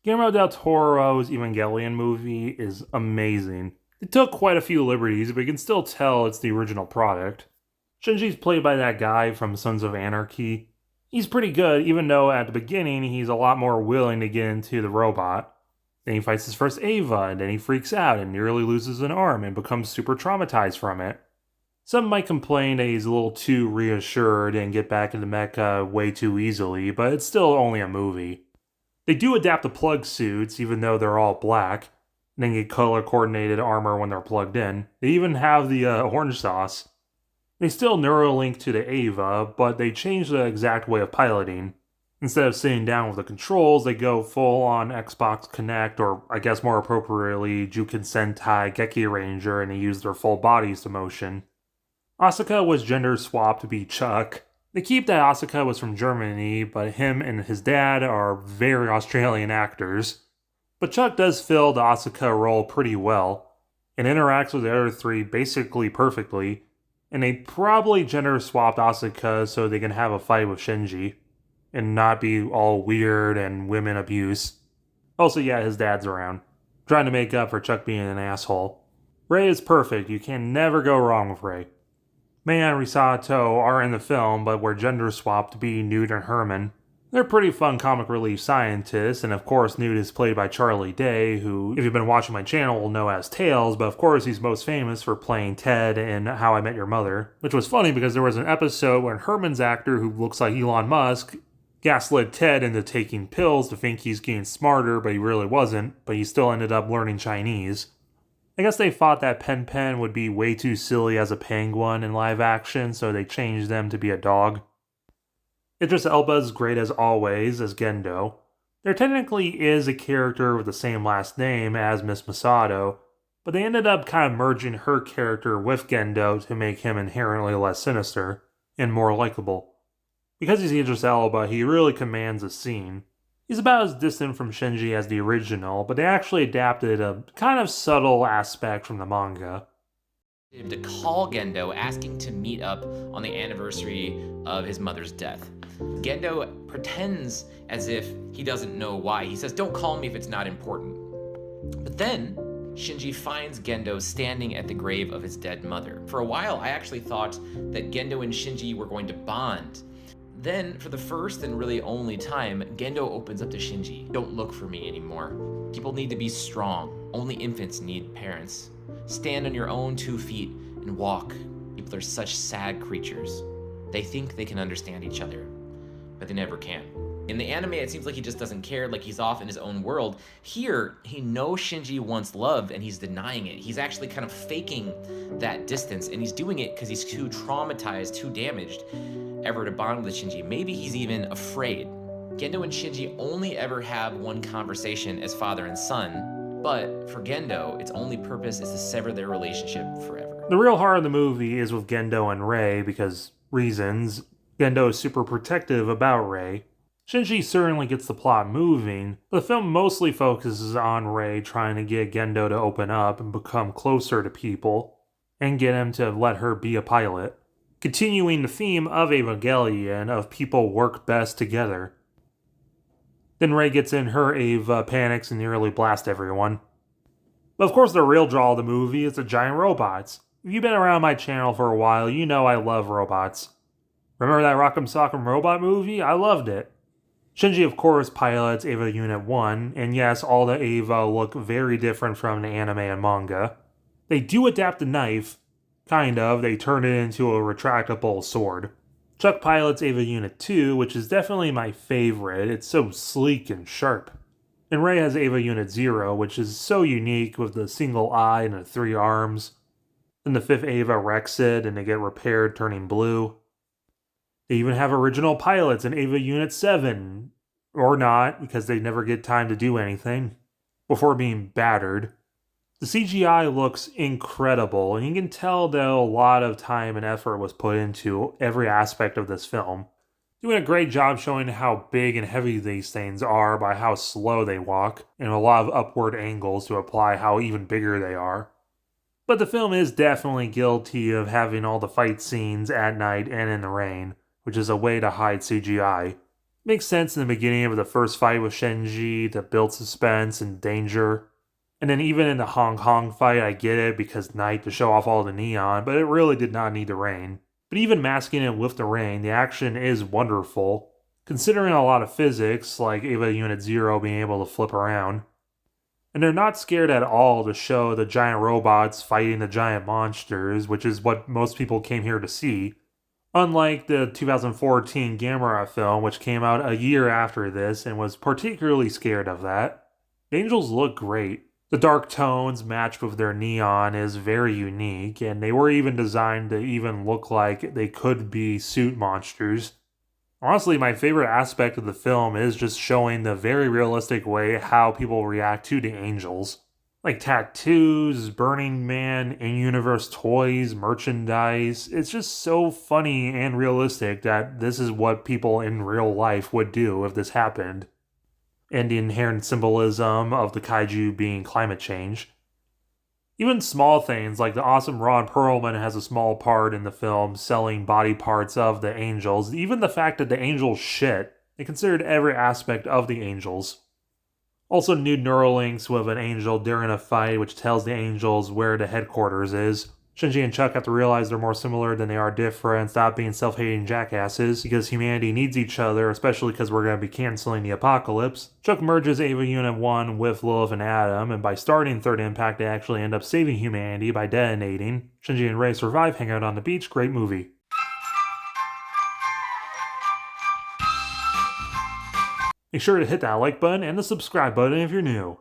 Guillermo del Toro's Evangelion movie is amazing. It took quite a few liberties, but you can still tell it's the original product. Shinji's played by that guy from Sons of Anarchy. He's pretty good, even though at the beginning he's a lot more willing to get into the robot. Then he fights his first Eva, and then he freaks out and nearly loses an arm and becomes super traumatized from it. Some might complain that he's a little too reassured and get back into Mecha way too easily, but it's still only a movie. They do adapt the plug suits, even though they're all black, and then get color-coordinated armor when they're plugged in. They even have the orange sauce. They still Neuralink to the Eva, but they change the exact way of piloting. Instead of sitting down with the controls, they go full-on Xbox Connect, or I guess more appropriately, Juken Sentai Geki Ranger, and they use their full bodies to motion. Asuka was gender swapped to be Chuck. They keep that Asuka was from Germany, but him and his dad are very Australian actors. But Chuck does fill the Asuka role pretty well, and interacts with the other three basically perfectly, and they probably gender swapped Asuka so they can have a fight with Shinji, and not be all weird and women abuse. Also, yeah, his dad's around, trying to make up for Chuck being an asshole. Rei is perfect, you can never go wrong with Rei. Mei and Risato are in the film, but were gender swapped to be Newt and Herman. They're pretty fun comic relief scientists, and of course Newt is played by Charlie Day, who, if you've been watching my channel, will know as Tails, but of course he's most famous for playing Ted in How I Met Your Mother. Which was funny because there was an episode where Herman's actor, who looks like Elon Musk, gaslit Ted into taking pills to think he's getting smarter, but he really wasn't, but he still ended up learning Chinese. I guess they thought that Pen Pen would be way too silly as a penguin in live action, so they changed them to be a dog. Idris Elba is great as always as Gendo. There technically is a character with the same last name as Miss Masato, but they ended up kind of merging her character with Gendo to make him inherently less sinister and more likable. Because he's Idris Elba, he really commands a scene. He's about as distant from Shinji as the original, but they actually adapted a kind of subtle aspect from the manga. To call Gendo asking to meet up on the anniversary of his mother's death. Gendo pretends as if he doesn't know why. He says, "Don't call me if it's not important." But then Shinji finds Gendo standing at the grave of his dead mother. For a while, I actually thought that Gendo and Shinji were going to bond. Then, for the first and really only time, Gendo opens up to Shinji. "Don't look for me anymore. People need to be strong. Only infants need parents. Stand on your own 2 feet and walk. People are such sad creatures. They think they can understand each other, but they never can." In the anime, it seems like he just doesn't care, like he's off in his own world. Here, he knows Shinji wants love, and he's denying it. He's actually kind of faking that distance, and he's doing it because he's too traumatized, too damaged, ever to bond with Shinji. Maybe he's even afraid. Gendo and Shinji only ever have one conversation as father and son, but for Gendo, its only purpose is to sever their relationship forever. The real heart of the movie is with Gendo and Rei because reasons. Gendo is super protective about Rei. Shinji certainly gets the plot moving, but the film mostly focuses on Rei trying to get Gendo to open up and become closer to people, and get him to let her be a pilot. Continuing the theme of Evangelion of people work best together. Then Rei gets in her Eva, panics, and nearly blasts everyone. But of course the real draw of the movie is the giant robots. If you've been around my channel for a while, you know I love robots. Remember that Rock'em Sock'em Robot movie? I loved it. Shinji, of course, pilots Eva Unit 1, and yes, all the Eva look very different from the anime and manga. They do adapt the knife, kind of, they turn it into a retractable sword. Chuck pilots Eva Unit 2, which is definitely my favorite, it's so sleek and sharp. And Rei has Eva Unit 0, which is so unique with the single eye and the 3 arms. Then the 5th Eva wrecks it, and they get repaired, turning blue. They even have original pilots in Eva Unit 7, or not, because they never get time to do anything, before being battered. The CGI looks incredible, and you can tell that a lot of time and effort was put into every aspect of this film. Doing a great job showing how big and heavy these things are by how slow they walk, and a lot of upward angles to apply how even bigger they are. But the film is definitely guilty of having all the fight scenes at night and in the rain, which is a way to hide CGI. Makes sense in the beginning of the first fight with Shinji to build suspense and danger. And then even in the Hong Kong fight, I get it because night to show off all the neon, but it really did not need the rain. But even masking it with the rain, the action is wonderful, considering a lot of physics, like Eva Unit 0 being able to flip around. And they're not scared at all to show the giant robots fighting the giant monsters, which is what most people came here to see. Unlike the 2014 Gamera film, which came out a year after this and was particularly scared of that. The angels look great. The dark tones matched with their neon is very unique, and they were even designed to even look like they could be suit monsters. Honestly, my favorite aspect of the film is just showing the very realistic way how people react to the angels. Like tattoos, Burning Man, in-universe toys, merchandise. It's just so funny and realistic that this is what people in real life would do if this happened. And the inherent symbolism of the kaiju being climate change. Even small things like the awesome Ron Perlman has a small part in the film selling body parts of the angels. Even the fact that the angels shit, they considered every aspect of the angels. Also new Neuralinks with an angel during a fight which tells the angels where the headquarters is. Shinji and Chuck have to realize they're more similar than they are different, stop being self-hating jackasses, because humanity needs each other, especially because we're going to be canceling the apocalypse. Chuck merges Ava Unit 1 with Lilith and Adam, and by starting Third Impact they actually end up saving humanity by detonating. Shinji and Rei survive, hang out on the beach, great movie. Make sure to hit that like button and the subscribe button if you're new.